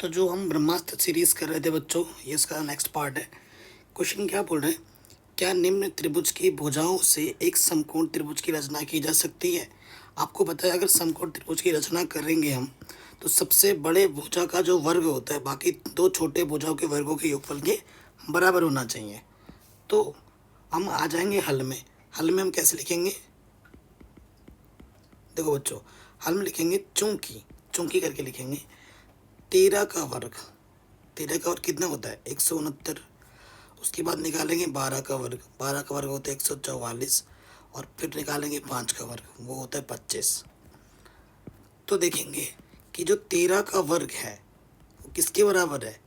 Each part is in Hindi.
तो जो हम ब्रह्मास्त्र सीरीज कर रहे थे बच्चों, ये इसका नेक्स्ट पार्ट है। क्वेश्चन क्या बोल रहे हैं, क्या निम्न त्रिभुज की भुजाओं से एक समकोण त्रिभुज की रचना की जा सकती है। आपको पता है अगर समकोण त्रिभुज की रचना करेंगे हम, तो सबसे बड़े भुजा का जो वर्ग होता है बाकी दो छोटे भुजाओं के वर्गों के योगफल के बराबर होना चाहिए। तो हम आ जाएंगे हल में। हल में हम कैसे लिखेंगे, देखो बच्चों, हल में लिखेंगे चूंकि, चूंकि करके लिखेंगे 13 का वर्ग। 13 का वर्ग कितना होता है 169। उसके बाद निकालेंगे 12 का वर्ग। 12 का वर्ग होता है 144। और फिर निकालेंगे 5 का वर्ग, वो होता है 25। तो देखेंगे कि जो 13 का वर्ग है वो किसके बराबर है,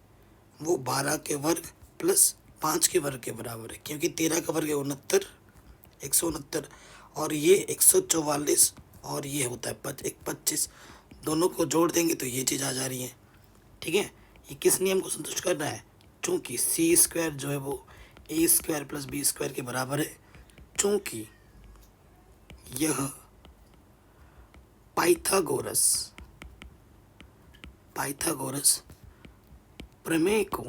वो 12 के वर्ग प्लस 5 के वर्ग के बराबर है, क्योंकि 13 का वर्ग है 69, 169, और ये 144, और ये होता है 25। दोनों को जोड़ देंगे तो ये चीज़ आ जा रही है। ठीक है, ये किस नियम को संतुष्ट कर रहा है, चूंकि सी स्क्वायर जो है वो ए स्क्वायर प्लस बी स्क्वायर के बराबर है। चूंकि यह पाइथागोरस पाइथागोरस प्रमेय को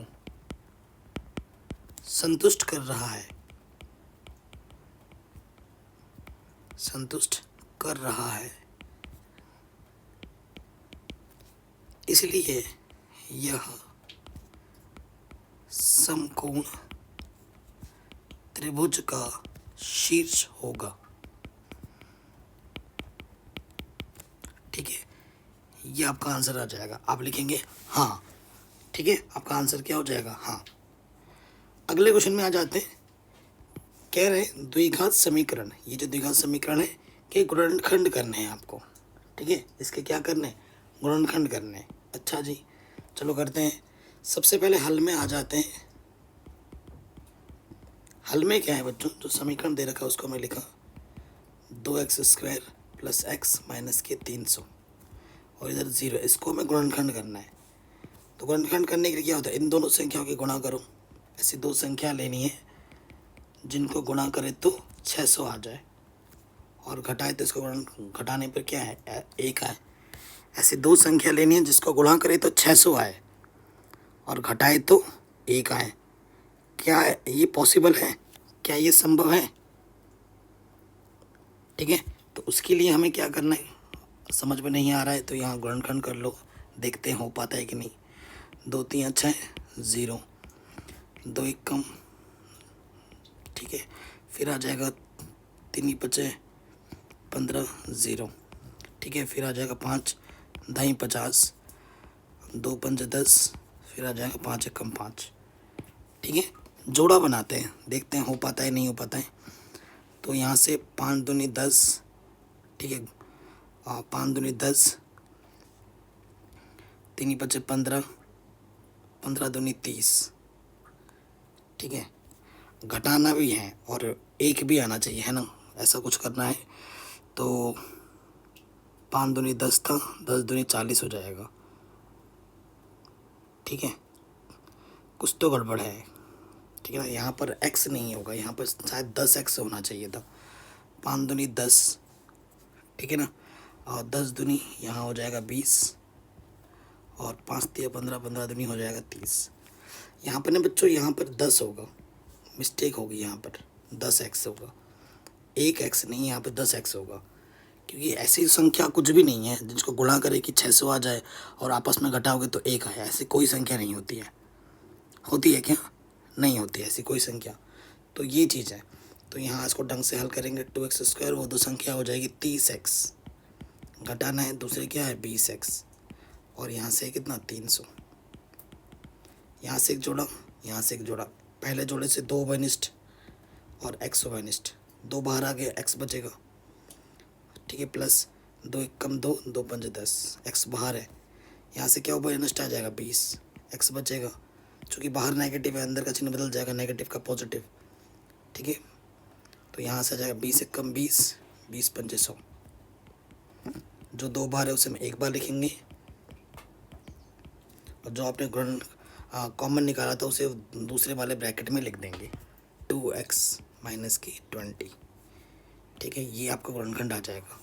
संतुष्ट कर रहा है, संतुष्ट कर रहा है, इसलिए यह समकोण त्रिभुज का शीर्ष होगा। ठीक है, ये आपका आंसर आ जाएगा। आप लिखेंगे हाँ। ठीक है, आपका आंसर क्या हो जाएगा, हाँ। अगले क्वेश्चन में आ जाते हैं। कह रहे हैं द्विघात समीकरण, ये जो द्विघात समीकरण है के गुणनखंड करने हैं आपको। ठीक है, इसके क्या करने हैं, गुणनखंड करने हैं। अच्छा जी, चलो करते हैं। सबसे पहले हल में आ जाते हैं। हल में क्या है बच्चों, जो समीकरण दे रखा है उसको मैं लिखा 2x² प्लस x माइनस के 300, और इधर 0। इसको हमें गुणनखंड करना है। तो गुणनखंड करने के लिए क्या होता है, इन दोनों संख्याओं की गुणा करो। ऐसी दो संख्या लेनी है जिनको गुणा करे तो 600 आ जाए, और घटाए तो इसको घटाने पर क्या है, 1 आए। ऐसी दो संख्या लेनी है जिसको गुणा करे तो 600 आए और घटाए तो 1 आए। क्या ये पॉसिबल है, क्या ये संभव है। ठीक है, तो उसके लिए हमें क्या करना है, समझ में नहीं आ रहा है तो यहाँ गुणनखंड कर लो, देखते हैं हो पाता है कि नहीं। 2 3 6 0, 2 1 कम। ठीक है, फिर आ जाएगा 3 5 15 0। ठीक है, फिर आ जाएगा 5 2 50, 2 5 10, फिर आ जाएगा 5 1 कम 5। ठीक है, जोड़ा बनाते हैं, देखते हैं हो पाता है नहीं हो पाता है। तो यहाँ से 5 दूनी 10। ठीक है, 5 दूनी 10, 3 5 15, 15 दूनी 30। ठीक है, घटाना भी है और 1 भी आना चाहिए, है ना, ऐसा कुछ करना है। तो 5 दूनी 10 था, 10 दूनी 40 हो जाएगा। ठीक है, कुछ तो गड़बड़ है। ठीक है ना, यहाँ पर x नहीं होगा, यहाँ पर शायद 10x होना चाहिए था। 5 दूनी 10। ठीक है ना, और 10 दूनी यहाँ हो जाएगा 20, और 5 3 15, 15 दूनी हो जाएगा 30। यहाँ पर ना बच्चों, यहाँ पर 10 होगा, मिस्टेक होगी, यहाँ पर 10x होगा, 1x नहीं, यहाँ पर 10x होगा। क्योंकि ऐसी संख्या कुछ भी नहीं है जिसको गुणा करे कि 600 आ जाए और आपस में घटाओगे तो 1 आए। ऐसी कोई संख्या नहीं होती है। होती है क्या, नहीं होती ऐसी कोई संख्या। तो ये चीज़ है। तो यहाँ इसको ढंग से हल करेंगे। 2x², वो दो संख्या हो जाएगी 30x, घटाना है दूसरे क्या है 20x, और यहाँ से कितना 300। यहाँ से एक जोड़ा, यहाँ से एक जोड़ा, पहले जोड़े से 2 बनिष्ठ और x बनिष्ठ, 2 बाहर आ गया, x बचेगा। ठीक है, प्लस 2 1 कम 2, 2 5 10, x बाहर है। यहाँ से क्या ऊपर नष्ट आ जाएगा 20, x बचेगा। चूँकि बाहर नेगेटिव है, अंदर का चिन्ह बदल जाएगा, नेगेटिव का पॉजिटिव। ठीक है, तो यहाँ से आ जाएगा 20 1 कम 20, 20 5 100। जो 2 बार है उसे हम 1 बार लिखेंगे, और जो आपने गुण कॉमन निकाला था उसे दूसरे वाले ब्रैकेट में लिख देंगे, 2x माइनस की 20। ठीक है, ये आपका गुणनखंड आ जाएगा।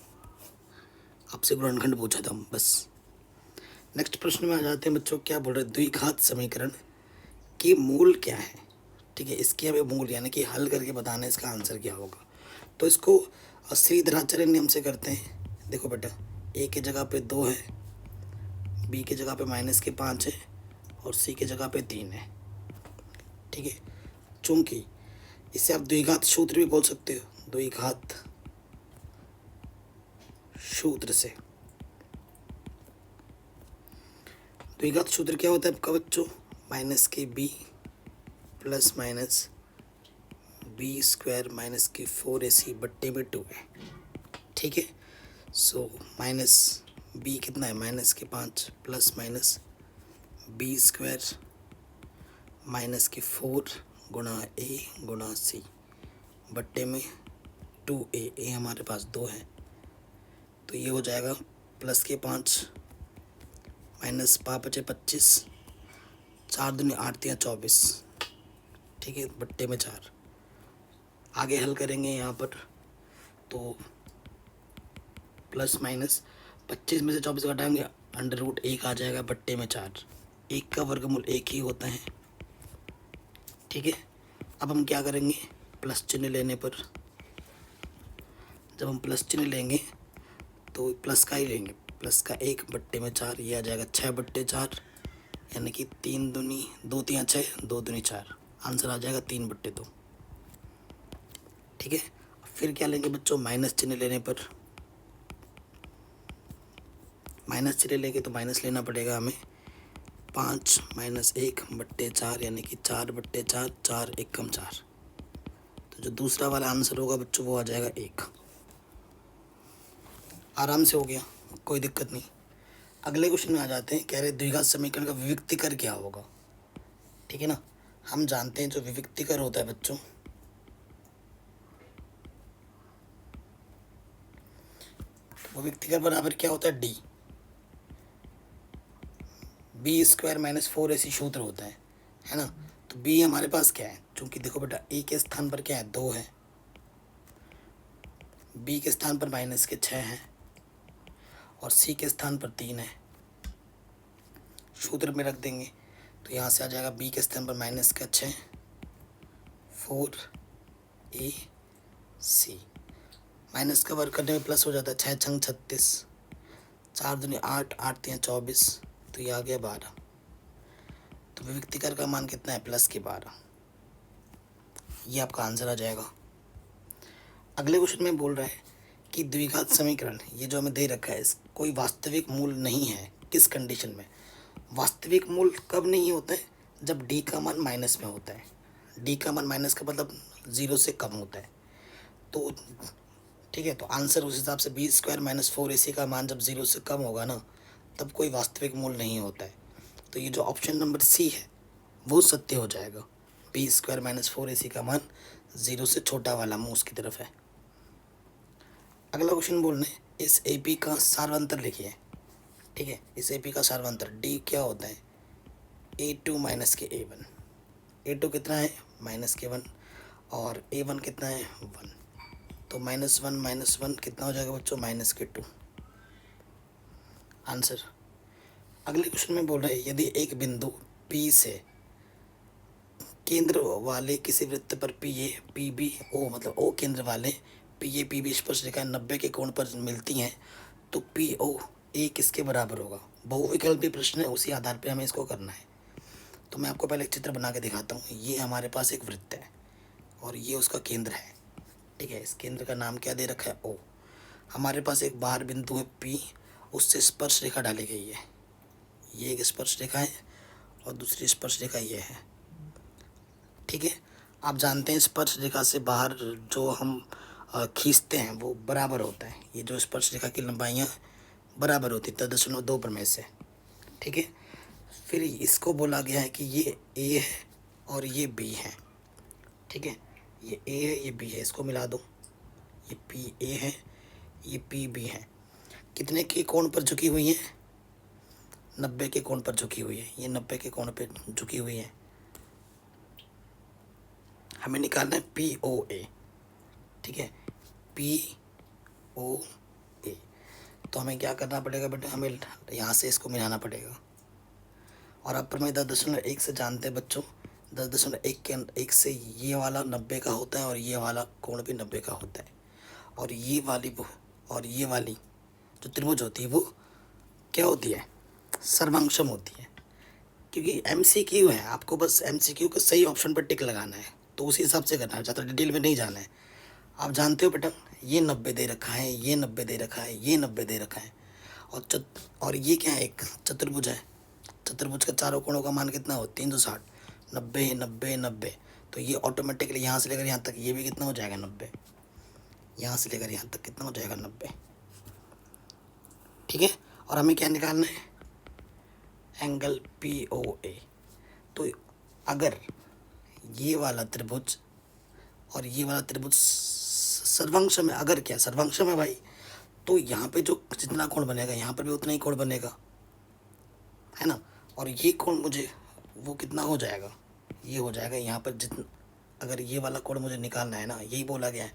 आपसे गुणनखंड पूछा था बस। नेक्स्ट प्रश्न में आ जाते हैं बच्चों, क्या बोल रहे हैं, द्विघात समीकरण की मूल क्या है। ठीक है, इसके हमें मूल यानी कि हल करके बताना है इसका आंसर क्या होगा। तो इसको श्रीधराचार्य नियम से करते हैं। देखो बेटा, ए की जगह पे 2 है, बी की जगह पे -5 है और सी की जगह पे 3 है। ठीक है, चूंकि इसे आप द्विघात सूत्र भी बोल सकते हो, द्विघात सूत्र से। द्विघात सूत्र क्या होता है आपका बच्चों, -b plus minus b² -4ac बट्टे में 2 है। ठीक है, सो -b कितना है, -5 प्लस माइनस b² -4 गुणा a गुणा c बट्टे में 2a। ए हमारे पास 2 है, तो ये हो जाएगा +5 माइनस 5×5 = 25, 4 दूनी 8 या 24। ठीक है, बट्टे में 4। आगे हल करेंगे यहाँ पर, तो +-25 में से 24 घटाएंगे, √1 आ जाएगा बट्टे में 4। 1 का वर्गमूल 1 ही होता है। ठीक है, अब हम क्या करेंगे, प्लस चिन्ह लेने पर, जब हम प्लस चिन्ह लेंगे तो प्लस का ही लेंगे, प्लस का 1 बट्टे में 4, ये आ जाएगा 6/4, यानी कि 3 दूनी 2 3 6, 2 दूनी 4, आंसर आ जाएगा 3/2। ठीक है, फिर क्या लेंगे बच्चों, माइनस चिन्ह लेने पर, माइनस चिन्ह लेंगे तो माइनस लेना पड़ेगा हमें, 5 - 1/4 यानी कि 4/4, 4 × 4। तो जो दूसरा वाला आंसर होगा बच्चों वो आ जाएगा 1। आराम से हो गया, कोई दिक्कत नहीं। अगले क्वेश्चन में आ जाते हैं, कह रहे द्विघात समीकरण का विविक्तीकर क्या होगा। ठीक है ना, हम जानते हैं जो विविक्तीकर होता है बच्चों, वो विविक्तीकर बराबर क्या होता है, डी b² - 4ac सूत्र होता है ना। तो b हमारे पास क्या है, क्योंकि देखो बेटा a के स्थान पर क्या है, 2 है, b के स्थान पर -6 है और c के स्थान पर 3 है। सूत्र में रख देंगे तो यहाँ से आ जाएगा b के स्थान पर -6 4ac, माइनस का वर्ग करने में प्लस हो जाता है, 6 × 36, 4 दूनी 8, 8 × 24, तो ये आ गया 12। तो विविक्तीकर का मान कितना है, +12। ये आपका आंसर आ जाएगा। अगले क्वेश्चन में बोल रहा है कि द्विघात समीकरण, ये जो हमें दे रखा है, इस कोई वास्तविक मूल नहीं है। किस कंडीशन में, वास्तविक मूल कब नहीं होता है, जब डी का मान माइनस में होता है। डी का मान माइनस का मतलब 0 से कम होता है। तो ठीक है, तो आंसर उस हिसाब से b² - 4ac का मान जब 0 से कम होगा ना, तब कोई वास्तविक मूल नहीं होता है। तो ये जो ऑप्शन नंबर सी है वो सत्य हो जाएगा, b² - 4ac का मान 0 से छोटा वाला मुँह उसकी तरफ है। अगला क्वेश्चन बोल रहे हैं, इस AP का सार्वंतर लिखिए। ठीक है, इस AP का सार्वंतर D क्या होता है, A2 - A1। A2 कितना है, -1 और A1 कितना है, 1। तो -1 - 1 कितना हो जाएगा बच्चों, -2 आंसर। अगले क्वेश्चन में बोल रहे हैं, यदि एक बिंदु P से केंद्र वाले किसी वृत्त पर PA PB O मतलब O केंद्र वाले PA PB स्पर्शरेखा 90 के कोण पर मिलती हैं, तो POA किसके बराबर होगा। बहुविकल्पी प्रश्न है, उसी आधार पे हमें इसको करना है। तो मैं आपको पहले एक चित्र बना के दिखाता हूँ। ये हमारे पास एक वृत्त है और ये उसका केंद्र है। ठीक है, इस केंद्र का नाम क्या दे रखा है, O। हमारे पास एक बाहर बिंदु है P, उससे स्पर्श रेखा डाली गई है। ये एक स्पर्श रेखा है और दूसरी स्पर्श रेखा ये है। ठीक है, आप जानते हैं स्पर्श रेखा से बाहर जो हम खींचते हैं वो बराबर होता है। ये जो स्पर्श रेखा की लंबाइयाँ बराबर होती है 10.2 प्रमेय से। ठीक है, फिर इसको बोला गया है कि ये A है और ये B है। ठीक है, ये A है ये B है, इसको मिला दो, ये PA है ये PB है। कितने के कोण पर झुकी हुई है, 90 के कोण पर झुकी हुई है। ये 90 के कोण पर झुकी हुई है। हमें निकालना है POA। ठीक है, POA। तो हमें क्या करना पड़ेगा बेटा, हमें यहाँ से इसको मिलाना पड़ेगा। और अपर में 10.1 से जानते हैं बच्चों, 10.1 के एक से ये वाला 90 का होता है और ये वाला कोण भी 90 का होता है। और ये वाली जो त्रिभुज होती है वो क्या होती है, सर्वांशम होती है। क्योंकि MCQ है, आपको बस MCQ के सही ऑप्शन पर टिक लगाना है, तो उसी हिसाब से करना है, ज़्यादा डिटेल में नहीं जाना है। आप जानते हो बेटा, ये 90 दे रखा है, ये 90 दे रखा है, ये 90 दे रखा है, और ये क्या है, एक चतुर्भुज है। चतुर्भुज के चारों कोणों का मान कितना हो, 360, 90 90 90। तो ये ऑटोमेटिकली यहाँ से लेकर यहाँ तक ये भी कितना हो जाएगा, 90। यहाँ से लेकर यहाँ तक कितना हो जाएगा, 90। ठीक है। और हमें क्या निकालना है, एंगल POA। तो अगर ये वाला त्रिभुज और ये वाला त्रिभुज सर्वांशम है, अगर क्या सर्वांशम है भाई, तो यहाँ पे जो जितना कोण बनेगा यहाँ पर भी उतना ही कोण बनेगा, है ना। और ये कोण मुझे वो कितना हो जाएगा, ये हो जाएगा यहाँ पर जितना, अगर ये वाला कोण मुझे निकालना है ना, यही बोला गया है,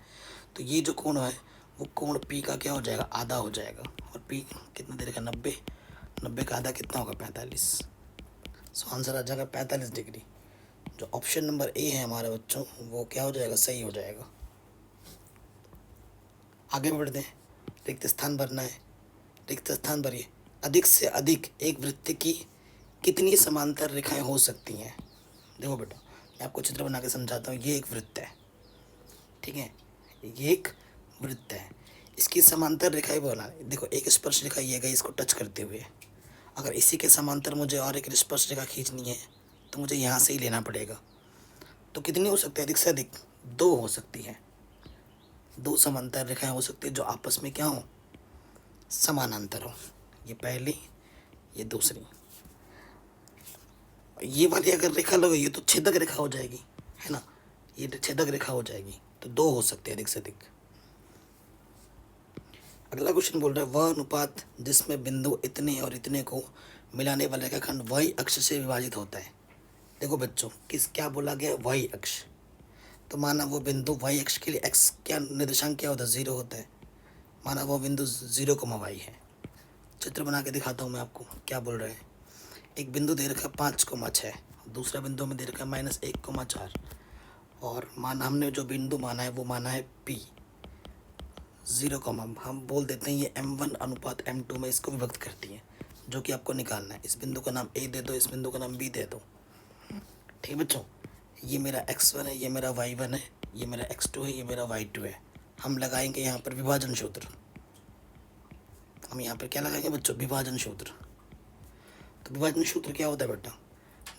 तो ये जो कोण है वो कोण P का क्या हो जाएगा, आधा हो जाएगा। और P कितना दे रखा, 90, 90 का आधा कितना होगा, 45। सो आंसर आ जाएगा 45 डिग्री। जो ऑप्शन नंबर A है हमारे बच्चों, वो क्या हो जाएगा, सही हो जाएगा। आगे बढ़ते हैं, रिक्त स्थान भरना है। रिक्त स्थान भरिए। अधिक से अधिक एक वृत्त की कितनी समांतर रेखाएं हो सकती हैं। देखो बेटा, मैं आपको चित्र बना के समझाता हूँ। ये एक वृत्त है, ठीक है, ये एक वृत्त है, इसकी समांतर रेखाएं बना। देखो, एक स्पर्श रेखा ये गई इसको टच करते हुए, अगर इसी के समांतर मुझे और एक स्पर्श रेखा खींचनी है तो मुझे यहाँ से ही लेना पड़ेगा। तो कितनी हो सकती है, अधिक से अधिक 2 हो सकती है। 2 समांतर रेखाएं हो सकती है जो आपस में क्या हो, समानांतर हो। ये पहली, ये दूसरी। ये वाली अगर रेखा लगेगी तो छेदक रेखा हो जाएगी, है ना, ये छेदक रेखा हो जाएगी। तो 2 हो सकते हैं अधिक से अधिक। अगला क्वेश्चन बोल रहा है, वह अनुपात जिसमें बिंदु इतने और इतने को मिलाने वाले का खंड y अक्ष से विभाजित होता है। देखो बच्चों, क्या बोला गया, y अक्ष। तो माना वो बिंदु y अक्ष के लिए x क्या निर्देशांक क्या होता है, 0 होता है। माना वो बिंदु 0,y है। चित्र बना के दिखाता हूँ मैं आपको क्या बोल रहा है। एक बिंदु दे रखा 5,6, दूसरा बिंदु में दे रखा -1,4। और माना हमने जो बिंदु माना है वो माना है P 0, हम बोल देते हैं ये M1 अनुपात M2 में इसको विभक्त करती है, जो कि आपको निकालना है। इस बिंदु का नाम A दे दो, इस बिंदु का नाम B दे दो। ठीक है बच्चों, ये मेरा x1 है, ये मेरा y1 है, ये मेरा x2 है, ये मेरा y2 है। हम लगाएंगे यहाँ पर विभाजन सूत्र। हम यहाँ पर क्या लगाएंगे बच्चों, विभाजन सूत्र। तो विभाजन सूत्र क्या होता है बेटा,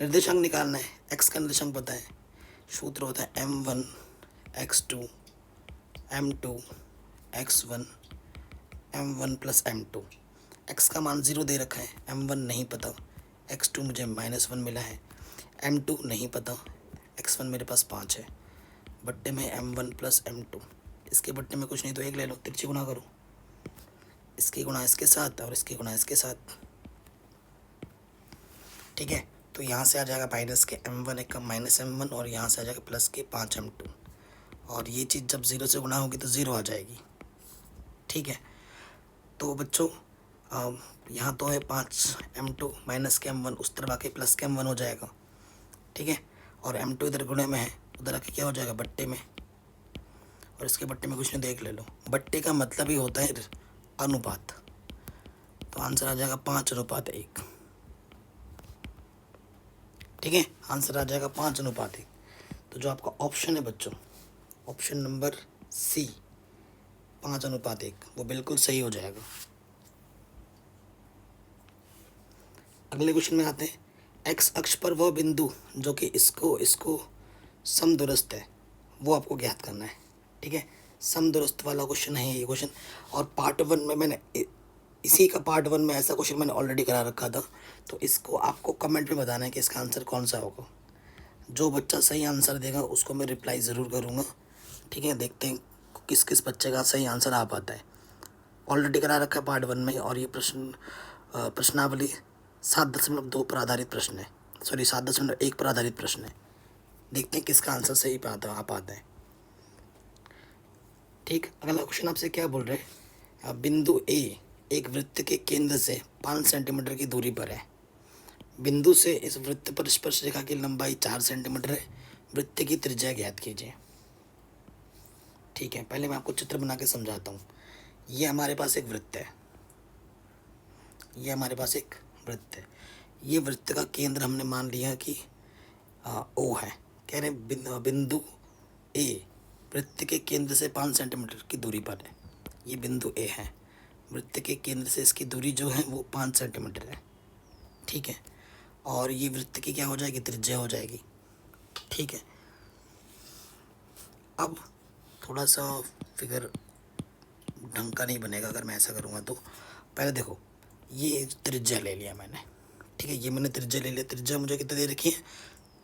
निर्देशांक निकालना है। x का निर्देशांक पता है, सूत्र होता है M1 x2 M2 x1 M1 plus M2। x का मान 0 दे रखा है, M1 नहीं पता, x2 मुझे -1 मिला है, M2 नहीं पता, x1 मेरे पास 5 है। बट्टे में M1 प्लस M2, इसके बट्टे में कुछ नहीं तो 1 ले लो, तिरछी गुना करो, इसकी गुणा इसके साथ और इसकी गुणा इसके साथ। ठीक है, तो यहाँ से आ जाएगा माइनस के M1 एक का -M1 और यहाँ से आ जाएगा प्लस के 5M2। और ये चीज़ जब 0 से गुणा होगी तो 0 आ जाएगी। ठीक है, तो बच्चों यहाँ तो है 5M2 माइनस के M1, उस तरफ आके प्लस के M1 हो जाएगा। ठीक है, और M2 इधर गुणे में है, उधर आके क्या हो जाएगा, बट्टे में। और इसके बट्टे में कुछ नहीं, देख ले लो। बट्टे का मतलब ही होता है अनुपात। तो आंसर आ जाएगा 5:1। ठीक है, आंसर आ जाएगा 5:1। तो जो आपका ऑप्शन है बच्चों, ऑप्शन नंबर C 5:1, वो बिल्कुल सही हो जाएगा। अगले क्वेश्चन में आते हैं। एक्स अक्ष पर वह बिंदु जो कि इसको समदूरस्थ है, वो आपको ज्ञात करना है। ठीक है, समदूरस्थ वाला क्वेश्चन है ये क्वेश्चन। और पार्ट 1 में मैंने इसी का पार्ट 1 में ऐसा क्वेश्चन मैंने ऑलरेडी करा रखा था। तो इसको आपको कमेंट में बताना है कि इसका आंसर कौन सा होगा। जो बच्चा सही आंसर देगा उसको मैं रिप्लाई ज़रूर करूँगा। ठीक है, देखते हैं किस किस बच्चे का सही आंसर आ पाता है। ऑलरेडी करा रखा है पार्ट 1 में। और ये प्रश्नावली 7.2 पर आधारित प्रश्न है, सॉरी 7.1 पर आधारित प्रश्न है। देखते हैं किसका आंसर सही आ पाता है। ठीक, अगला क्वेश्चन आपसे क्या बोल रहे हैं, बिंदु A एक वृत्त के केंद्र से 5 सेंटीमीटर की दूरी पर है। बिंदु से इस वृत्त पर स्पर्श रेखा की लंबाई 4 सेंटीमीटर है। वृत्त की त्रिज्या ज्ञात कीजिए। ठीक है, पहले मैं आपको चित्र बना के समझाता हूँ। ये हमारे पास एक वृत्त है, ये हमारे पास एक वृत्त है। ये वृत्त का केंद्र हमने मान लिया कि ओ है। कह रहे हैं बिंदु ए वृत्त के केंद्र से 5 सेंटीमीटर की दूरी पर है। ये बिंदु ए है, वृत्त के केंद्र से इसकी दूरी जो है वो 5 सेंटीमीटर है। ठीक है, और ये वृत्त की क्या हो जाएगी, त्रिज्या हो जाएगी। ठीक है, अब थोड़ा सा फिगर ढंग का नहीं बनेगा अगर मैं ऐसा करूँगा तो। पहले देखो, ये त्रिज्या ले लिया मैंने। ठीक है, ये मैंने त्रिज्या ले लिया। त्रिज्या मुझे कितनी दे रखी है,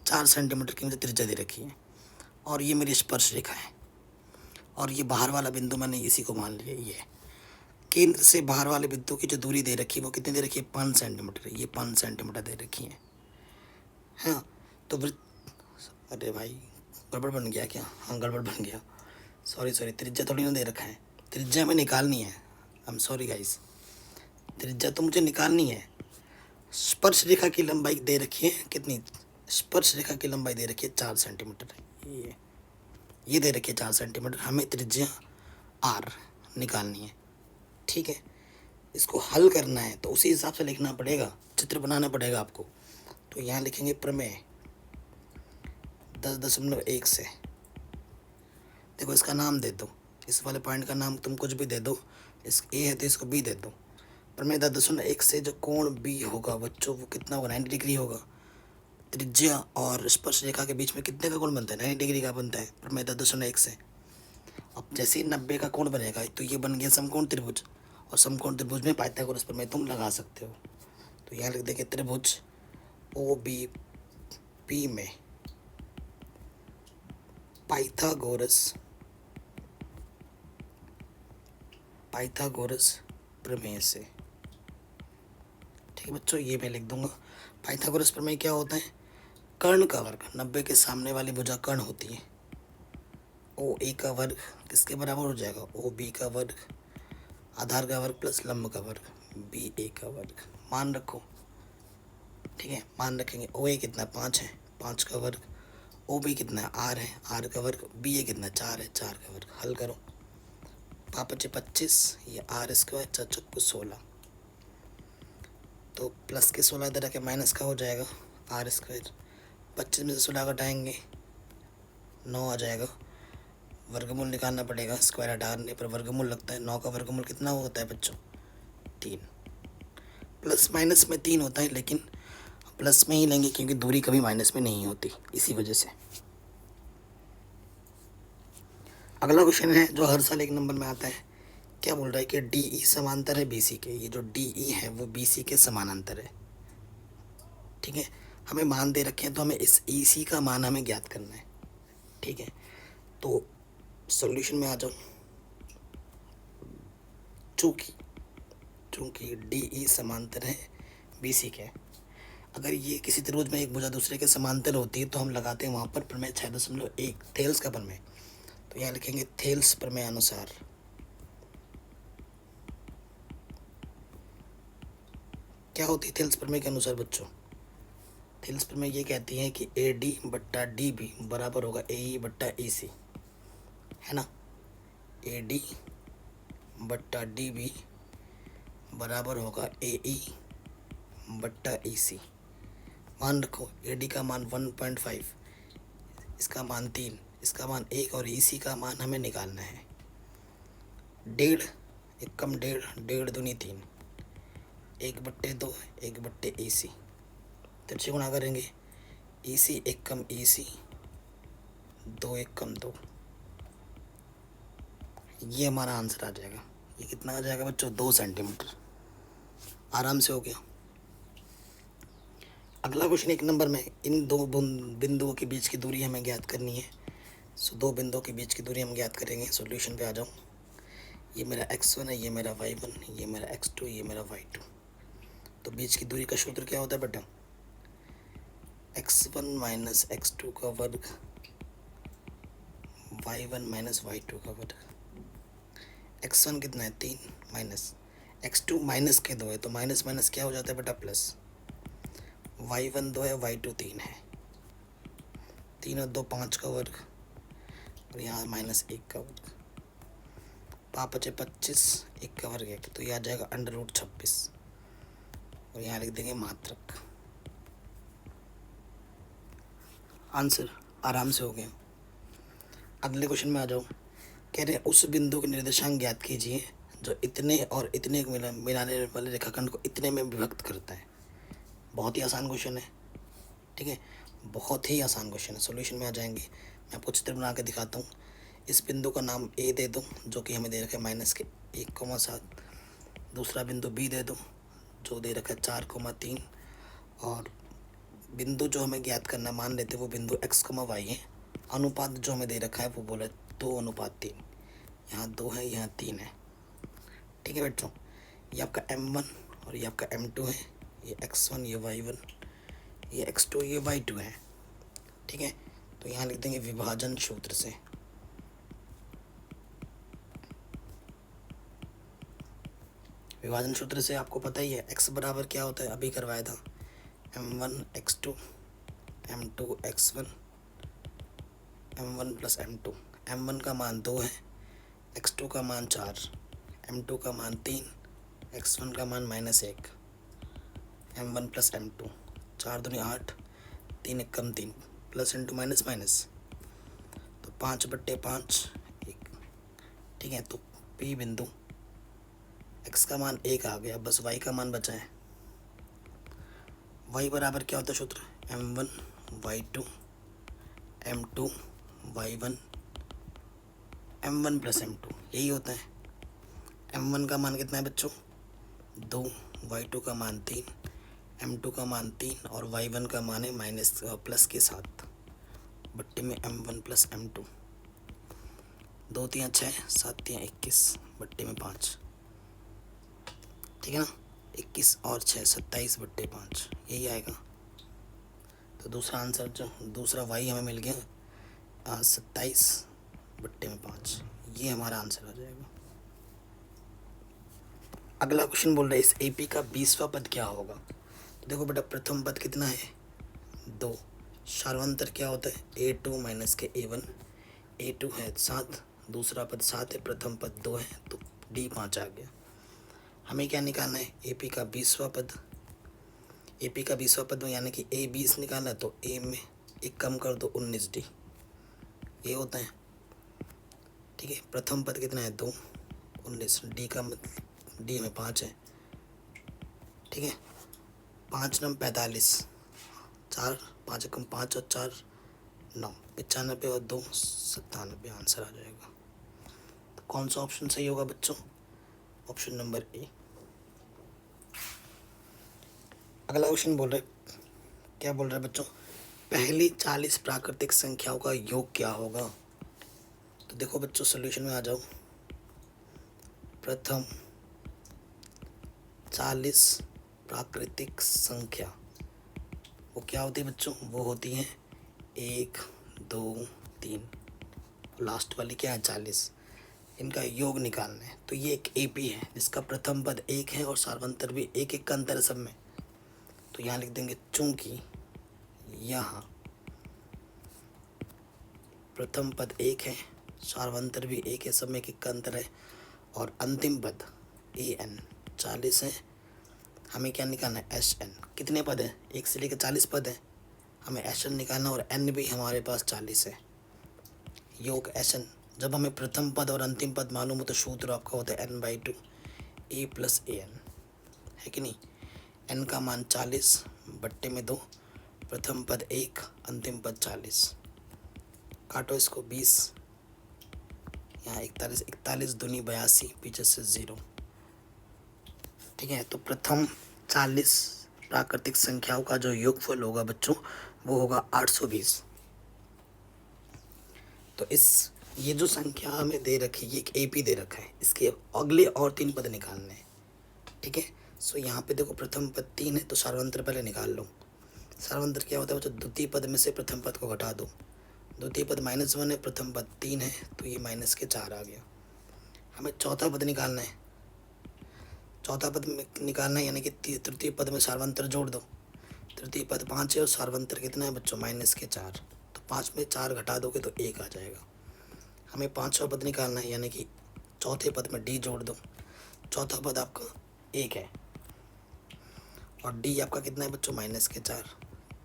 4 सेंटीमीटर की मुझे त्रिज्या दे रखी है। और ये मेरी स्पर्श रेखा है, और ये बाहर वाला बिंदु मैंने इसी को मान लिया। ये केंद्र से बाहर वाले बिंदु की जो दूरी दे रखी है वो कितनी दे रखी है, 5 सेंटीमीटर। ये 5 सेंटीमीटर दे रखी है। हाँ, तो अरे भाई गड़बड़ बन गया क्या? हाँ, गड़बड़ बन गया। सॉरी, त्रिज्या थोड़ी ना दे रखा है, त्रिज्या में निकालनी है। आई एम सॉरी गाइस, त्रिज्या तो मुझे निकालनी है। स्पर्श रेखा की लंबाई दे रखी है कितनी, स्पर्श रेखा की लंबाई दे रखी है 4 सेंटीमीटर। ये दे रखी है 4 सेंटीमीटर। हमें त्रिज्या आर निकालनी है। ठीक है, इसको हल करना है तो उसी हिसाब से लिखना पड़ेगा, चित्र बनाना पड़ेगा आपको। तो यहाँ लिखेंगे प्रमेय 10.1 से। देखो, इसका नाम दे दो, इस वाले पॉइंट का नाम तुम कुछ भी दे दो। इस ए है तो इसको बी दे दो। प्रमेय 10.1 से जो कोण बी होगा बच्चों वो कितना होगा, 90 डिग्री होगा। त्रिज्या और स्पर्श रेखा के बीच में कितने का कोण बनता है, 90 डिग्री का बनता है प्रमेय 10.1 से। अब जैसे ही 90 का कोण बनेगा तो ये बन गया समकोण त्रिभुज, और समकोण त्रिभुज में पाइथागोरस प्रमेय तुम लगा सकते हो। तो यहाँ लिख देंगे त्रिभुज ओ बी पी में पाइथागोरस प्रमेय से। ठीक है बच्चों, ये मैं लिख दूंगा। पाइथागोरस प्रमेय क्या होता है, कर्ण का वर्ग 90 के सामने वाली भुजा कर्ण होती है। ओ ए का वर्ग किसके बराबर हो जाएगा, ओ बी का वर्ग, आधार का वर्ग प्लस लंब का वर्ग, बी ए का वर्ग। मान रखो। ठीक है, मान रखेंगे। ओ ए कितना 5 है, 5 का वर्ग। ओ बी कितना है, आर है, आर का वर्ग। बी ए कितना 4 है, 4 का वर्ग। हल करो, 5 × 25, ये आर स्क्वायर, 4 × 16। तो प्लस के 16 इधर आके माइनस का हो जाएगा, आर स्क्वायर। 25 में से 16 घटाएंगे 9 आ जाएगा। वर्गमूल निकालना पड़ेगा, स्क्वायर हटाने पर वर्गमूल लगता है। 9 का वर्गमूल कितना होता है बच्चों, 3। प्लस माइनस में 3 होता है, लेकिन प्लस में ही लेंगे क्योंकि दूरी कभी माइनस में नहीं होती, इसी वजह से। अगला क्वेश्चन है जो हर साल 1 नंबर में आता है। क्या बोल रहा है कि डी ई समांतर है बी सी के। ये जो डी ई है वो बी सी के समानांतर है। ठीक है, हमें मान दे रखे हैं तो हमें इस ई सी का मान हमें ज्ञात करना है। ठीक है, तो सॉल्यूशन में आ जाओ। चूँकि डी ई समांतर है बी सी के, अगर ये किसी त्रिभुज में एक भुजा दूसरे के समांतर होती है तो हम लगाते हैं वहाँ पर प्रमेय 6.1, थेल्स का प्रमेय। तो यहाँ लिखेंगे थेल्स प्रमेय अनुसार क्या होती है। थेल्स प्रमेय के अनुसार बच्चों, थेल्स प्रमेय ये कहती है कि ए डी बट्टा डी बी बराबर होगा ए ई बट्टा ई सी, है ना। ए डी बट्टा डी बी बराबर होगा ए ई बट्टा ई सी। मान रखो, ए डी का मान 1.5, इसका मान 3, इसका मान 1 और ई सी का मान हमें निकालना है। 1.5 1 कम 1.5, 1.5 दूनी 3, 1/2, 1 ई सी। तिरछे गुणा करेंगे, ई सी 1 कम ई सी, 2 1 कम 2। ये हमारा आंसर आ जाएगा। ये कितना आ जाएगा बच्चों, 2 सेंटीमीटर। आराम से हो गया। अगला क्वेश्चन 1 नंबर में, इन दो बिंदुओं के बीच की दूरी हमें ज्ञात करनी है। सो 2 बिंदुओं के बीच की दूरी हम ज्ञात करेंगे। सॉल्यूशन पे आ जाऊँ। ये मेरा x1 है, ये मेरा y1, ये मेरा x2, ये मेरा y2। तो बीच की दूरी का सूत्र क्या होता है बेटा, x1 माइनस x2 का वर्ग, y1 माइनस y2 का वर्ग। x1 कितना है 3, माइनस x2 माइनस के 2 है तो माइनस माइनस क्या हो जाता है बेटा प्लस, y1 2 है, y2 3 है, 3 और 2 5 का वर्ग और यहाँ माइनस 1 का वर्ग, 5 बचे 25, 1 का वर्ग 1, तो ये आ जाएगा √26 और यहाँ लिख देंगे मात्रक। आंसर आराम से हो गया। अगले क्वेश्चन में आ जाओ। कह रहे हैं उस बिंदु के निर्देशांक ज्ञात कीजिए जो इतने और इतने को मिलाने वाले रेखाखंड को इतने में विभक्त करता है। बहुत ही आसान क्वेश्चन है, ठीक है, बहुत ही आसान क्वेश्चन है। सॉल्यूशन में आ जाएंगे, मैं आपको चित्र बना के दिखाता हूँ। इस बिंदु का नाम ए दे दो जो कि हमें दे रखा है -1,7। दूसरा बिंदु बी दे दो जो दे रखा है 4,3 और बिंदु जो हमें ज्ञात करना मान लेते हैं वो बिंदु x, y है। अनुपात जो हमें दे रखा है वो बोला 2:3, यहाँ 2 है, यहाँ 3 है, ठीक है बच्चों। ये आपका m1 और ये आपका m2 है, ये x1, ये y1, ये x2, ये y2 है, ठीक है। तो यहाँ लिख देंगे विभाजन सूत्र से। विभाजन सूत्र से आपको पता ही है x बराबर क्या होता है, अभी करवाया था, m1 x2 m2 x1 m1 + m2। m1 का मान 2 है, x2 का मान 4, m2 का मान 3, x1 का मान -1, m1 + m2, 4 दूनी 8, 3 एकम 3, प्लस इंटू माइनस माइनस, तो 5/5 1, ठीक है। तो P बिंदु x का मान 1 आ गया, बस y का मान बचा है। y बराबर क्या होता है सूत्र, m1 y2 m2 y1 m1 + m2, यही होता है। m1 का मान कितना है बच्चों 2, y2 का मान 3, m2 का मान 3 और y1 का मान है प्लस के 7, बट्टे में m1 + m2, 2 3 6 7 3 21 बट्टे में 5, ठीक है ना। 21 और 6 27/5 यही आएगा। तो दूसरा आंसर जो दूसरा y हमें मिल गया 27/5, ये हमारा आंसर आ जाएगा। अगला क्वेश्चन बोल रहा है इस AP का 20वां पद क्या होगा। तो देखो बेटा प्रथम पद कितना है 2, सार्वंतर क्या होता है A2 - के A1, A2 है 7, दूसरा पद 7 है, प्रथम पद 2 है, तो D 5 आ गया। हमें क्या निकालना है AP का 20वां पद। AP का 20वां पद में यानी कि A 20 निकालना है तो A में 1 कम कर दो 19D, ये होता है, ठीक है। प्रथम पद कितना है 2, 19, D में 5 है, ठीक है। 5 9 45, 4 5 एकम 5 और 4 9, 95 और 2 97 आंसर आ जाएगा। तो कौन सा ऑप्शन सही होगा बच्चों, ऑप्शन नंबर ए। अगला क्वेश्चन बोल रहे क्या बोल रहे बच्चों, पहली 40 प्राकृतिक संख्याओं का योग क्या होगा। तो देखो बच्चों सॉल्यूशन में आ जाओ। प्रथम 40 प्राकृतिक संख्या वो क्या होती है बच्चों, वो होती है 1 2 3, लास्ट वाली क्या है 40, इनका योग निकालना है। तो ये एक AP है जिसका प्रथम पद 1 है और सार्वंतर भी 1 1 का अंतर है सब में, तो यहाँ लिख देंगे चूंकि यहाँ प्रथम पद 1 है, सार्वंतर भी 1 है, सब में 1 1 का अंतर है और अंतिम पद AN 40 है। हमें क्या निकालना है SN, कितने पद है 1 से लेकर 40 पद है, हमें SN निकालना और N भी हमारे पास 40 है। योग SN, जब हमें प्रथम पद और अंतिम पद मालूम हो तो सूत्र आपका होता है N/2 A + AN, है कि नहीं। N का मान 40 बट्टे में 2, प्रथम पद 1 अंतिम पद 40, काटो इसको 20, यहाँ 41 41 दूनी 82 पीछे से 0, ठीक है। तो प्रथम 40 प्राकृतिक संख्याओं का जो योगफल होगा बच्चों वो होगा 820। तो इस ये जो संख्या हमें दे रखी है ये एक AP दे रखा है, इसके अगले और 3 पद निकालने हैं, ठीक है। सो यहाँ पे देखो प्रथम पद 3 है तो सार्वंतर पहले निकाल लो। सार्वंतर क्या होता है बच्चों, द्वितीय पद में से प्रथम पद को घटा दो, द्वितीय पद -1 है, प्रथम पद 3 है तो ये -4 आ गया। हमें चौथा पद निकालना है, चौथा पद में निकालना है, यानी कि तृतीय पद में सार्वंतर जोड़ दो। तृतीय पद 5 है और सार्वंतर कितना है बच्चों, -4। तो 5 में 4 घटा दोगे तो 1 आ जाएगा। हमें 5वां पद निकालना है, यानी कि चौथे पद में d जोड़ दो। चौथा पद आपका 1 है और d आपका कितना है बच्चों, -4।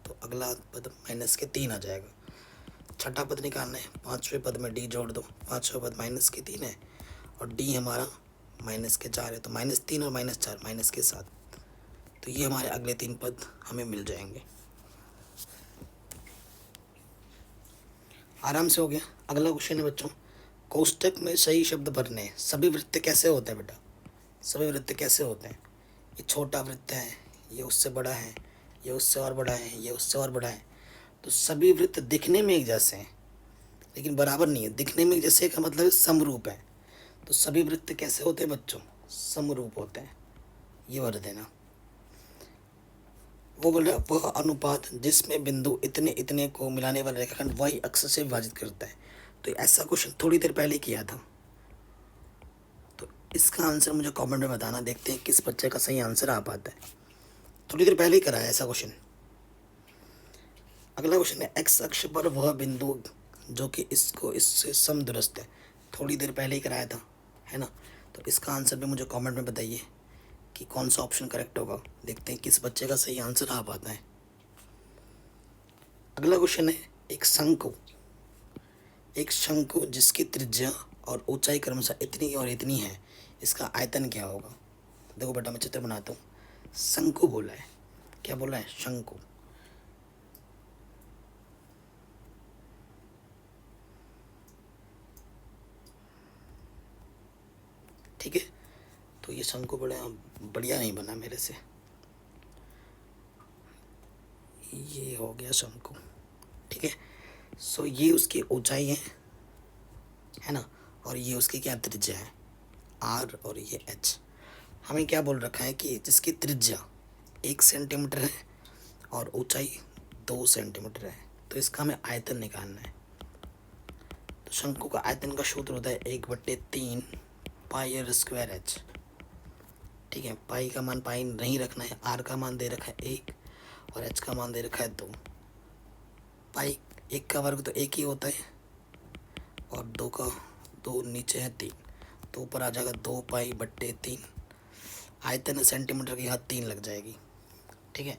तो अगला पद -3 आ जाएगा। छठा पद निकालना है, 5वें पद में d जोड़ दो। 5वां पद -3 है और d हमारा -4 है, तो -3 और -4 -7। तो ये हमारे अगले 3 पद हमें मिल जाएंगे। आराम से हो गया। अगला क्वेश्चन है बच्चों, कोष्टक में सही शब्द भरने। सभी वृत्त कैसे होते हैं बेटा, सभी वृत्त कैसे होते हैं? ये छोटा वृत्त है, ये उससे बड़ा है, ये उससे और बड़ा है, ये उससे और बड़ा है। तो सभी वृत्त दिखने में एक जैसे हैं लेकिन बराबर नहीं है। दिखने में एक जैसे का मतलब समरूप है। तो सभी वृत्त कैसे होते हैं बच्चों, समरूप होते हैं। ये भर देना। वो बोल रहा है वह अनुपात जिसमें बिंदु इतने इतने को मिलाने वाला रेखाखंड वही अक्ष से विभाजित करता है। तो ऐसा क्वेश्चन थोड़ी देर पहले किया था। तो इसका आंसर मुझे कमेंट में बताना, देखते हैं किस बच्चे का सही आंसर आ पाता है। थोड़ी देर पहले ही कराया ऐसा क्वेश्चन। अगला क्वेश्चन है, एक्स अक्ष पर वह बिंदु जो कि इसको इससे समदूरस्थ है। थोड़ी देर पहले ही कराया था, है ना। तो इसका आंसर भी मुझे कमेंट में बताइए कि कौन सा ऑप्शन करेक्ट होगा। देखते हैं किस बच्चे का सही आंसर आ पाता है। अगला क्वेश्चन है, एक शंकु जिसकी त्रिज्या और ऊंचाई क्रमशः इतनी और इतनी है, इसका आयतन क्या होगा? देखो बेटा मैं चित्र बनाता हूँ। शंकु बोला है, क्या बोला है, शंकु। ठीक है, तो ये शंकु बड़ा बढ़िया नहीं बना मेरे से। ये हो गया शंकु, ठीक है। सो ये उसकी ऊंचाई है ना, और ये उसकी क्या त्रिज्या है, r, और ये h। हमें क्या बोल रखा है कि जिसकी त्रिज्या 1 सेंटीमीटर है और ऊंचाई 2 सेंटीमीटर है, तो इसका हमें आयतन निकालना है। तो शंकु का आयतन का सूत्र होता है 1/3 πr²h। ठीक है, पाई का मान पाई नहीं रखना है, r का मान दे रखा है 1 और h का मान दे रखा है 2। पाई 1 का वर्ग तो 1 ही होता है और 2 का 2 नीचे है 3, तो ऊपर आ जाएगा 2π/3। आयतन है सेंटीमीटर की, यहाँ 3 लग जाएगी। ठीक है,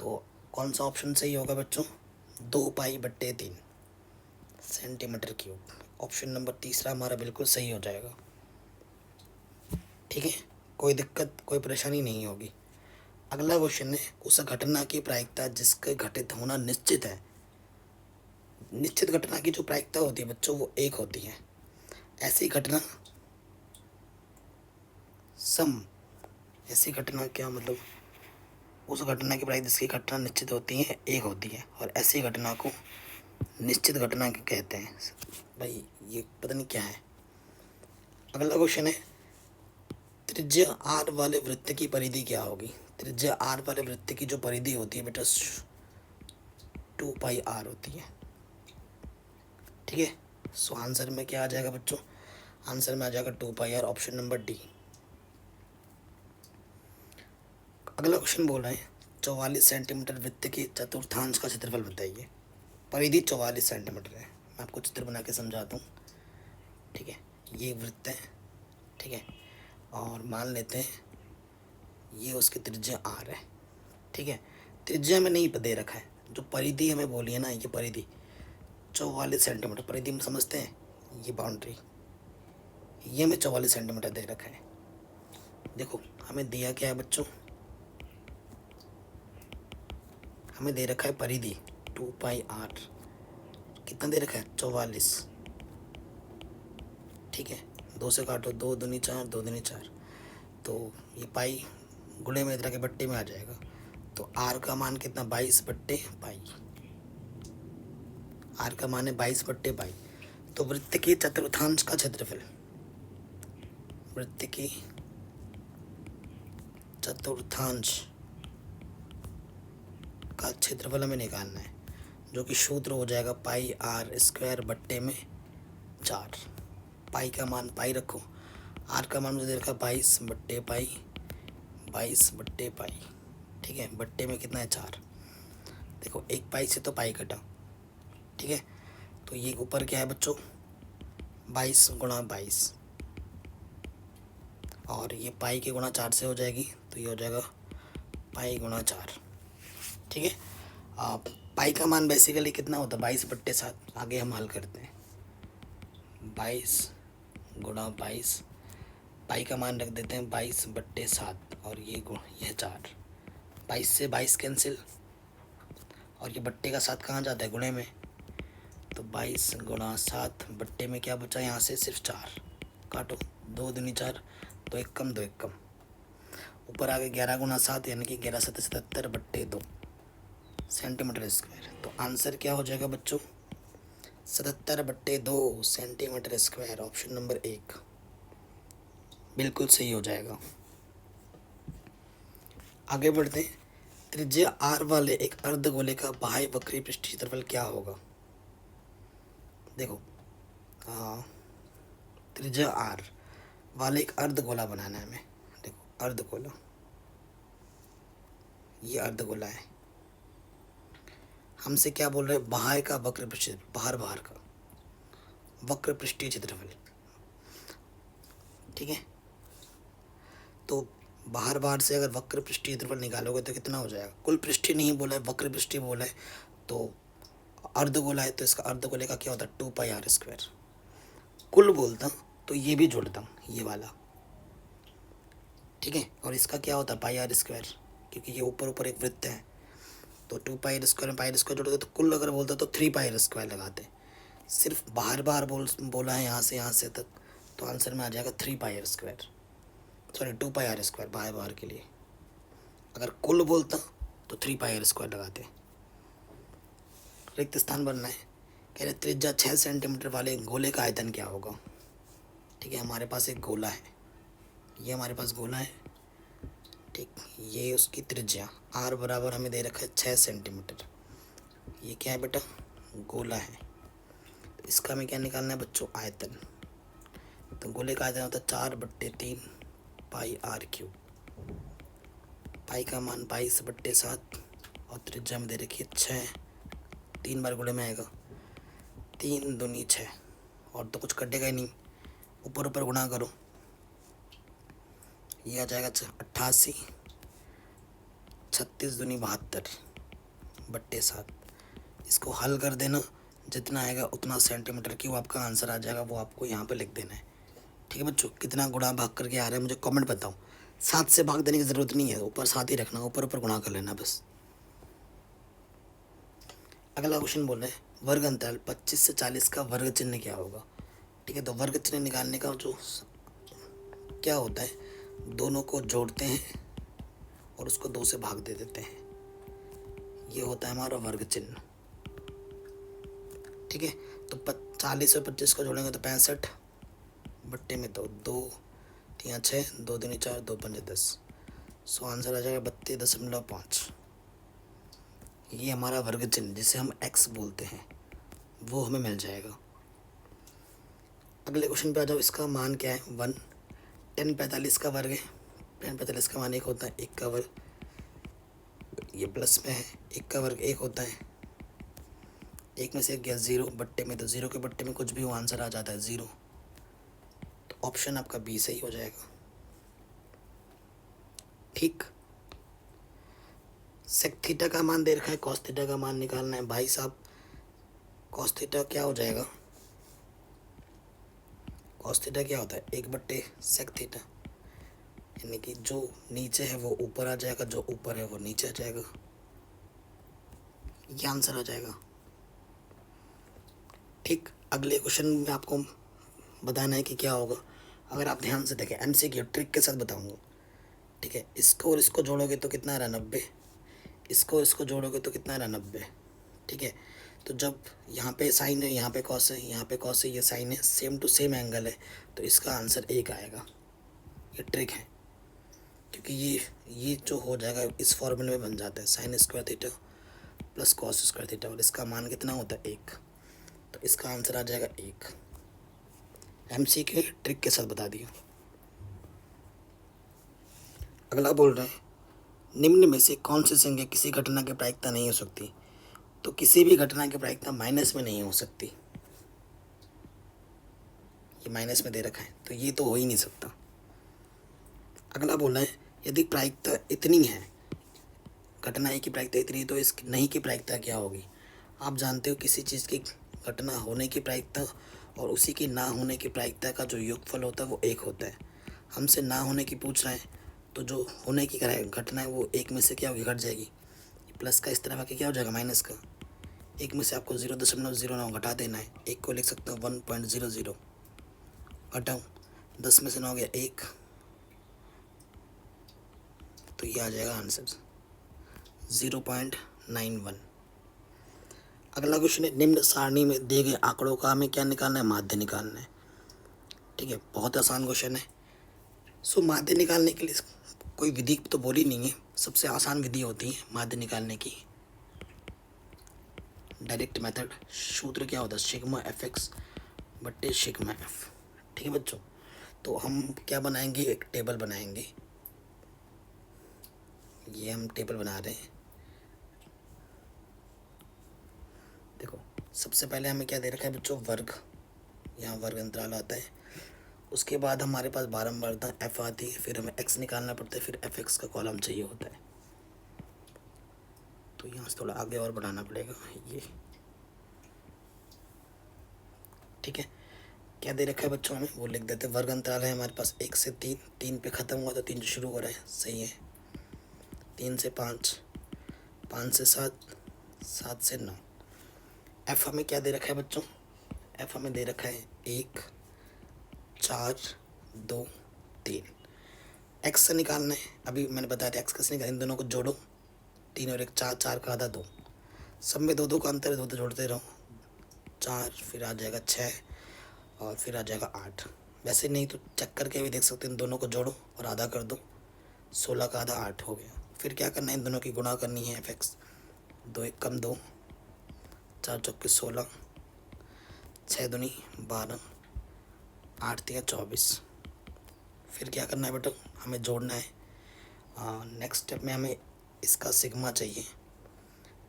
तो कौन सा ऑप्शन सही होगा बच्चों, 2π/3 सेंटीमीटर क्यूब। ऑप्शन नंबर तीसरा हमारा बिल्कुल सही हो जाएगा। ठीक है, कोई दिक्कत कोई परेशानी नहीं होगी। अगला क्वेश्चन है, उस घटना की प्रायिकता जिसके घटित होना निश्चित है। निश्चित घटना की जो प्रायिकता होती है बच्चों वो 1 होती है। ऐसी घटना ऐसी घटना क्या मतलब, उस घटना की प्रायिकता जिसकी घटना निश्चित होती है 1 होती है, और ऐसी घटना को निश्चित घटना कहते हैं। भाई ये पता नहीं क्या है। अगला क्वेश्चन है, त्रिज्या r वाले वृत्त की परिधि क्या होगी? त्रिज्या r वाले वृत्त की जो परिधि होती है बेटा 2πr होती है। ठीक है, सो आंसर में क्या आ जाएगा बच्चों, आंसर में आ जाएगा 2πr, ऑप्शन नंबर डी। अगला क्वेश्चन बोल रहे हैं, 44 सेंटीमीटर वृत्त के चतुर्थांश का क्षेत्रफल बताइए। परिधि 44 सेंटीमीटर है। मैं आपको चित्र बना के समझाता हूँ। ठीक है, ये वृत्त है, ठीक है, और मान लेते हैं ये उसकी त्रिज्या r है। ठीक है, त्रिज्या में नहीं दे रखा है, जो परिधि हमें बोली है ना, ये परिधि 44 सेंटीमीटर परिधि में समझते हैं। ये बाउंड्री ये हमें 44 सेंटीमीटर दे रखा है। देखो हमें दिया क्या है बच्चों, हमें दे रखा है परिधि 2πr, कितना दे रखा है 44। ठीक है, 2 से काटो, 2 दूनी 4, 2 दूनी 4, तो ये पाई गुणे में इधर के बट्टे में आ जाएगा। तो r का मान कितना 22/पाई, r का मान है 22/पाई। तो वृत्त के चतुर्थांश का क्षेत्रफल, वृत्त की चतुर्थांश का क्षेत्रफल हमें निकालना है, जो कि सूत्र हो जाएगा πr²/4। पाई का मान पाई रखो, r का मान मुझे दे रखा 22/पाई, 22 बट्टे पाई, ठीक है, बट्टे में कितना है 4। देखो एक पाई से तो पाई कटा, ठीक है, तो ये ऊपर क्या है बच्चों 22 गुणा 22, और ये पाई के गुणा 4 से हो जाएगी, तो ये हो जाएगा पाई गुणा 4, ठीक है। पाई का मान बेसिकली कितना होता है 22 बट्टे 7। आगे हम हल करते हैं, 22 गुणा 22, पाई का मान रख देते हैं 22 बट्टे 7, और ये 4, 22 से 22 कैंसिल, और ये बट्टे का 7 कहाँ जाता है गुणे में, तो 22 गुणा 7 बट्टे में क्या बचा यहाँ से सिर्फ 4, काटो 2 दूनी 4, 2 एक कम 2 एक कम, ऊपर आगे 11 गुणा 7 यानी कि 11 7 77 बट्टे 2 सेंटीमीटर स्क्वायर। तो आंसर क्या हो जाएगा बच्चों 77 बट्टे 2 सेंटीमीटर स्क्वायर। ऑप्शन नंबर 1 बिल्कुल सही हो जाएगा। आगे बढ़ते हैं, त्रिज्या r वाले एक अर्धगोले का बाह्य वक्री पृष्ठीय क्षेत्रफल क्या होगा। देखो त्रिज्या r वाले एक अर्धगोला बनाना है हमें। देखो अर्धगोला, ये अर्धगोला है, हमसे क्या बोल रहे हैं बाह्य का वक्र पृष्ठीय, बाहर बाहर का वक्र पृष्ठीय क्षेत्रफल, ठीक है। तो बाहर बाहर से अगर वक्र पृष्ठीय क्षेत्रफल निकालोगे तो कितना हो जाएगा, कुल पृष्ठीय नहीं बोला है वक्र पृष्ठीय बोला है, तो अर्धगोला है तो इसका अर्धगोले का क्या होता है 2 पाई r स्क्वायर। कुल बोलता तो ये भी जोड़ता हूँ ये वाला, ठीक है, और इसका क्या होता है पाई r स्क्वायर, क्योंकि ये ऊपर ऊपर एक वृत्त है, तो 2 पाई r स्क्वायर में पाई r स्क्वायर जोड़ोगे तो कुल अगर बोलता तो 3 पाई r स्क्वायर लगाते। सिर्फ बाहर बाहर बोला है यहाँ से तक, तो आंसर में आ जाएगा 3 पाई r स्क्वायर, सॉरी 2 पाई r स्क्वायर बाहर बाहर के लिए। अगर कुल बोलता तो 3 पाई r स्क्वायर लगाते। रिक्त स्थान बनना है, कह रहे त्रिज्या 6 सेंटीमीटर वाले गोले का आयतन क्या होगा। ठीक है, हमारे पास एक गोला है, ये हमारे पास गोला है, ठीक, ये उसकी त्रिज्या r बराबर हमें दे रखा है 6 सेंटीमीटर। ये क्या है बेटा गोला है, इसका हमें क्या निकालना है बच्चों आयतन। तो गोले का आयतन होता है 4/3 पाई r क्यूब। पाई का मान 22/7 और त्रिज्या में दे रखी है 6, 3 बार गोले में आएगा, 3 दूनी 6, और तो कुछ कटेगा ही नहीं, ऊपर ऊपर गुणा करो, ये आ जाएगा 88, 36 दूनी 72/7। इसको हल कर देना, जितना आएगा उतना सेंटीमीटर की वो आपका आंसर आ जाएगा, वो आपको यहाँ पे लिख देना है। ठीक है बच्चों, कितना गुणा भाग करके आ रहा है मुझे कमेंट बताओ। 7 से भाग देने की ज़रूरत नहीं है, ऊपर 7 ही रखना, ऊपर ऊपर गुणा कर लेना बस। अगला क्वेश्चन बोल रहे हैं वर्ग अंतराल 25 से 40 का वर्ग चिन्ह क्या होगा। ठीक है, तो वर्ग चिन्ह निकालने का जो क्या होता है, दोनों को जोड़ते हैं और उसको 2 से भाग दे देते हैं, ये होता है हमारा वर्ग चिन्ह। ठीक है, तो 40 और 25 को जोड़ेंगे तो 65 बट्टे में 2, 2 3 6, 2 दूनी 4, 2 5 10, सो आंसर आ जाएगा 32.5। ये हमारा वर्ग चिन्ह जिसे हम x बोलते हैं वो हमें मिल जाएगा। अगले क्वेश्चन पे आ जाओ, इसका मान क्या है 1, tan 45 का वर्ग है, tan 45 का मान 1 होता है, 1 का वर्ग, ये प्लस में है, 1 का वर्ग 1 होता है, 1 में से 1 गया 0 बट्टे में, तो 0 के बट्टे में कुछ भी हो आंसर आ जाता है 0, तो ऑप्शन आपका बी सही हो जाएगा। ठीक, सेक थीटा का मान दे रखा है, कॉस थीटा का मान निकालना है भाई साहब। कॉस थीटा क्या हो जाएगा, कॉस थीटा क्या होता है 1/सेक थीटा, यानी कि जो नीचे है वो ऊपर आ जाएगा, जो ऊपर है वो नीचे आ जाएगा, ये आंसर आ जाएगा। ठीक, अगले क्वेश्चन में आपको बताना है कि क्या होगा। अगर आप ध्यान से देखें, एमसीक्यू ट्रिक के साथ बताऊंगा। ठीक है, इसको और इसको जोड़ोगे तो कितना आ रहा 90, इसको और इसको जोड़ोगे तो कितना आ रहा 90। ठीक है, तो जब यहाँ पे साइन है, यहाँ पे कॉस है, यहाँ पे कॉस है, ये साइन है, सेम टू सेम एंगल है, तो इसका आंसर 1 आएगा। ये ट्रिक है, क्योंकि ये जो हो जाएगा इस फॉर्मूले में बन जाता है sine square theta plus cos square theta, और इसका मान कितना होता है 1, तो इसका आंसर आ जाएगा 1। एमसीक्यू ट्रिक के साथ बता दिया। अगला बोल रहे हैं निम्न में से कौन सी संख्या किसी घटना की प्रायिकता नहीं हो सकती। तो किसी भी घटना की प्रायिकता माइनस में नहीं हो सकती। ये माइनस में दे रखा है तो ये तो हो ही नहीं सकता। अगला बोला है यदि प्रायिकता इतनी है, घटना ए की प्रायिकता इतनी है तो इस नहीं की प्रायिकता क्या होगी। आप जानते हो किसी चीज़ की घटना होने की प्रायिकता और उसी की ना होने की प्रायिकता का जो योगफल होता है वो एक होता है। हमसे ना होने की पूछ रहे हैं तो जो होने की घटना है वो एक में से क्या होगी, घट जाएगी। प्लस का इस तरह आके क्या हो जाएगा, माइनस का। एक में से आपको 0.09 घटा देना है। एक को लिख सकते हो 1.00, घटाऊँ 10 में से 9 गया 1, तो ये आ जाएगा आंसर 0.91। अगला क्वेश्चन है निम्न सारणी में दिए गए आंकड़ों का हमें क्या निकालना है, माध्य निकालना है। ठीक है, बहुत आसान क्वेश्चन है। सो माध्य निकालने के लिए कोई विधि तो बोली नहीं है, सबसे आसान विधि होती है माध्य निकालने की, डायरेक्ट मेथड। सूत्र क्या होता है, सिग्मा एफ एक्स बट्टे सिग्मा एफ। ठीक है बच्चों, तो हम क्या बनाएंगे, एक टेबल बनाएंगे। ये हम टेबल बना रहे हैं। देखो सबसे पहले हमें क्या दे रखा है बच्चों, वर्ग। यहाँ वर्ग अंतराल आता है। उसके बाद हमारे पास बारंबारता एफ आती है, फिर हमें एक्स निकालना पड़ता है, फिर एफ एक्स का कॉलम चाहिए होता है। तो यहाँ से थोड़ा आगे और बढ़ाना पड़ेगा ये। ठीक है, क्या दे रखा है बच्चों हमें वो लिख देते हैं। वर्ग अंतराल है हमारे पास 1 से 3, 3 पे ख़त्म हुआ तो 3 से शुरू हो रहा है, सही है। 3 से 5, 5 से 7, 7 से 9। एफ हमें क्या दे रखा है बच्चों, एफ हमें दे रखा है 1, 4, 2, 3। एक्स से निकालना है, अभी मैंने बताया था एक्स कैसे निकाल, इन दोनों को जोड़ो, 3 और 1 4, 4 का आधा 2, सब में 2 2 का अंतर है, 2 2 जोड़ते रहो, 4 फिर आ जाएगा 6 और फिर आ जाएगा 8। वैसे नहीं तो चेक करके भी देख सकते हैं, इन दोनों को जोड़ो और आधा कर दो, 16 का आधा 8 हो गया। फिर क्या करना है, इन दोनों की गुणा करनी है, एफ एक्स 2 1 कम 2, 4 चौके 16, 6 दूनी 12, 8 3 24। फिर क्या करना है बेटा, हमें जोड़ना है। नेक्स्ट स्टेप में हमें इसका सिग्मा चाहिए,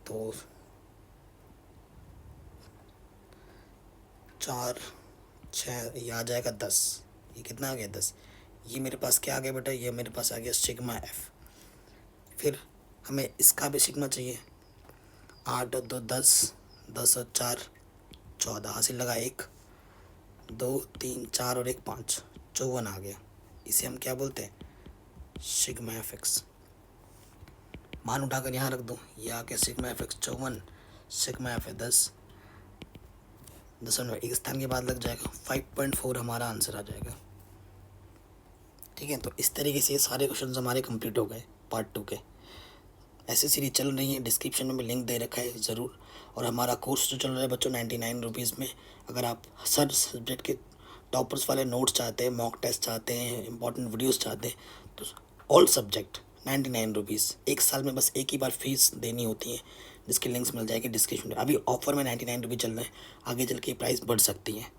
तो 4 6 ये आ जाएगा 10। ये कितना आ गया 10। ये मेरे पास क्या आ गया बेटा, ये मेरे पास आ गया सिग्मा एफ। फिर हमें इसका भी सिग्मा चाहिए, 8 और 2 10, 10 और 4 14, हासिल लगा 1 2 3 4 और 1 5, 54 आ गया। इसे हम क्या बोलते हैं, सिग्मा एफ एक्स। मान उठाकर यहाँ रख दो, ये आ गया sigma F x 54, sigma F है 10, 10 एक स्थान के बाद लग जाएगा, 5.4 हमारा आंसर आ जाएगा। ठीक है, तो इस तरीके से ये सारे क्वेश्चन हमारे कंप्लीट हो गए पार्ट 2 के। ऐसे सीरीज चल रही है, डिस्क्रिप्शन में लिंक दे रखा है ज़रूर। और हमारा कोर्स जो चल रहा है बच्चों 99 रुपीज़ में, अगर आप हर सब्जेक्ट के टॉपर्स वाले नोट्स चाहते हैं, मॉक टेस्ट चाहते हैं, इंपॉर्टेंट वीडियोस चाहते हैं, तो ऑल सब्जेक्ट 99 रुपीज़। एक साल में बस एक ही बार फीस देनी होती है, जिसके लिंक्स मिल जाएगी डिस्क्रिप्शन में। अभी ऑफर में 99 रुपीज़ चल रहे हैं, आगे चल के प्राइस बढ़ सकती है।